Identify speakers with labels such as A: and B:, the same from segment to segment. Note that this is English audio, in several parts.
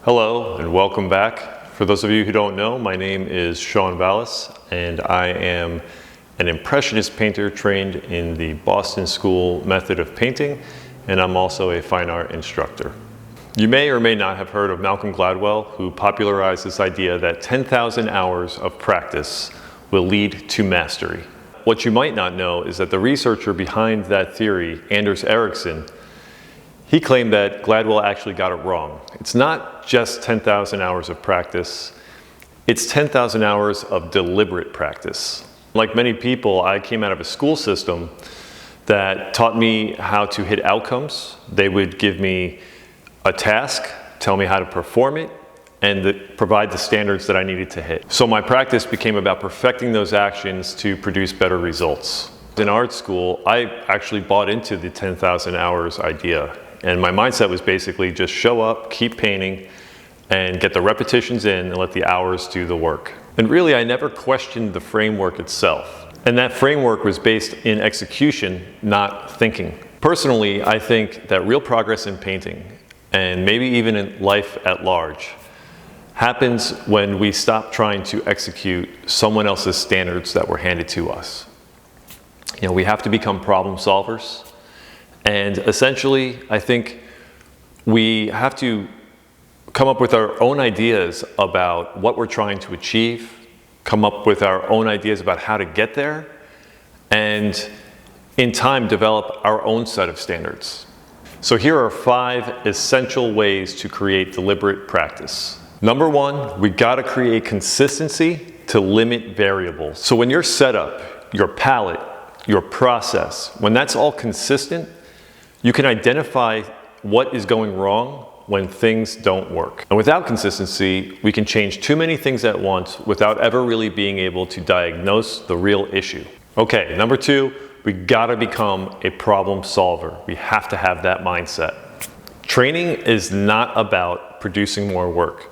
A: Hello and welcome back. For those of you who don't know, my name is Shawn Vales and I am an Impressionist painter trained in the Boston School method of painting, and I'm also a fine art instructor. You may or may not have heard of Malcolm Gladwell, who popularized this idea that 10,000 hours of practice will lead to mastery. What you might not know is that the researcher behind that theory, Ericsson, he claimed that Gladwell actually got it wrong. It's not just 10,000 hours of practice, it's 10,000 hours of deliberate practice. Like many people, I came out of a school system that taught me how to hit outcomes. They would give me a task, tell me how to perform it, and provide the standards that I needed to hit. So my practice became about perfecting those actions to produce better results. In art school, I actually bought into the 10,000 hours idea. And my mindset was basically just show up, keep painting, and get the repetitions in and let the hours do the work. And really, I never questioned the framework itself. And that framework was based in execution, not thinking. Personally, I think that real progress in painting, and maybe even in life at large, happens when we stop trying to execute someone else's standards that were handed to us. You know, we have to become problem solvers. And essentially, I think we have to come up with our own ideas about what we're trying to achieve, come up with our own ideas about how to get there, and in time develop our own set of standards. So here are 5 essential ways to create deliberate practice. Number 1, we gotta create consistency to limit variables. So when your setup, your palette, your process, when that's all consistent, you can identify what is going wrong when things don't work. And without consistency, we can change too many things at once without ever really being able to diagnose the real issue. Okay, number 2, we gotta become a problem solver. We have to have that mindset. Training is not about producing more work.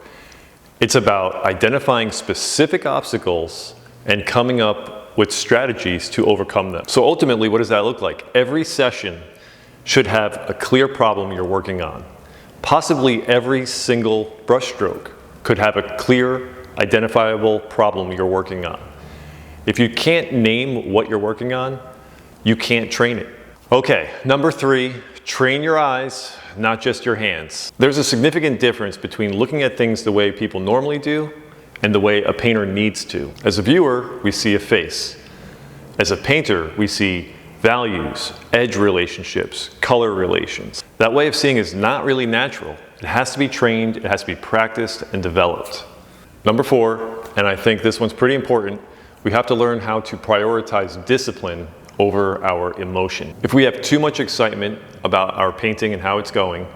A: It's about identifying specific obstacles and coming up with strategies to overcome them. So ultimately, what does that look like? Every session should have a clear problem you're working on. Possibly every single brushstroke could have a clear, identifiable problem you're working on. If you can't name what you're working on, you can't train it. Okay, number 3, train your eyes, not just your hands. There's a significant difference between looking at things the way people normally do and the way a painter needs to. As a viewer, we see a face. As a painter, we see values, edge relationships, color relations. That way of seeing is not really natural. It has to be trained, it has to be practiced and developed. Number 4, and I think this one's pretty important, we have to learn how to prioritize discipline over our emotion. If we have too much excitement about our painting and how it's going,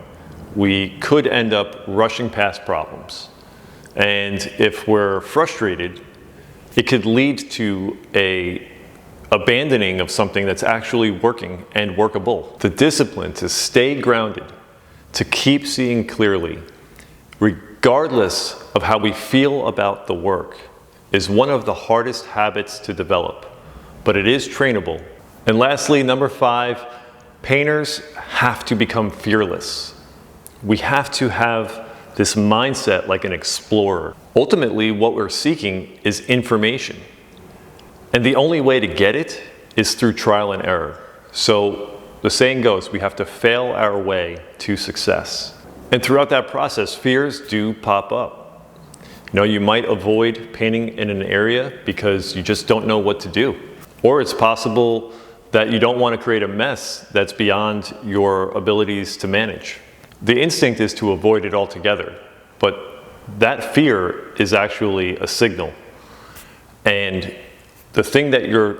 A: we could end up rushing past problems. And if we're frustrated, it could lead to an abandoning of something that's actually working and workable. The discipline to stay grounded, to keep seeing clearly, regardless of how we feel about the work, is one of the hardest habits to develop, but it is trainable. And lastly, number 5, painters have to become fearless. We have to have this mindset like an explorer. Ultimately, what we're seeking is information. And the only way to get it is through trial and error. So the saying goes, we have to fail our way to success. And throughout that process, fears do pop up. You know, you might avoid painting in an area because you just don't know what to do. Or it's possible that you don't want to create a mess that's beyond your abilities to manage. The instinct is to avoid it altogether, but that fear is actually a signal. And the thing that you're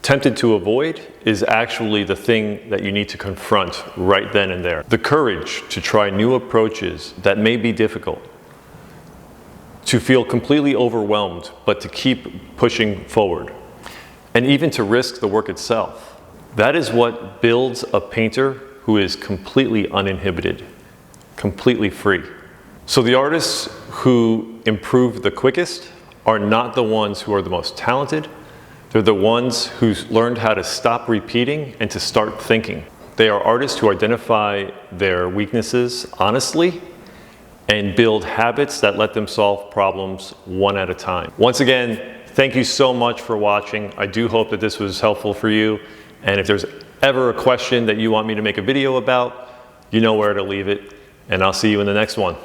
A: tempted to avoid is actually the thing that you need to confront right then and there. The courage to try new approaches that may be difficult, to feel completely overwhelmed, but to keep pushing forward, and even to risk the work itself. That is what builds a painter who is completely uninhibited, completely free. So the artists who improve the quickest are not the ones who are the most talented. They're the ones who learned how to stop repeating and to start thinking. They are artists who identify their weaknesses honestly and build habits that let them solve problems one at a time. Once again, thank you so much for watching. I do hope that this was helpful for you. And if there's ever a question that you want me to make a video about, you know where to leave it. And I'll see you in the next one.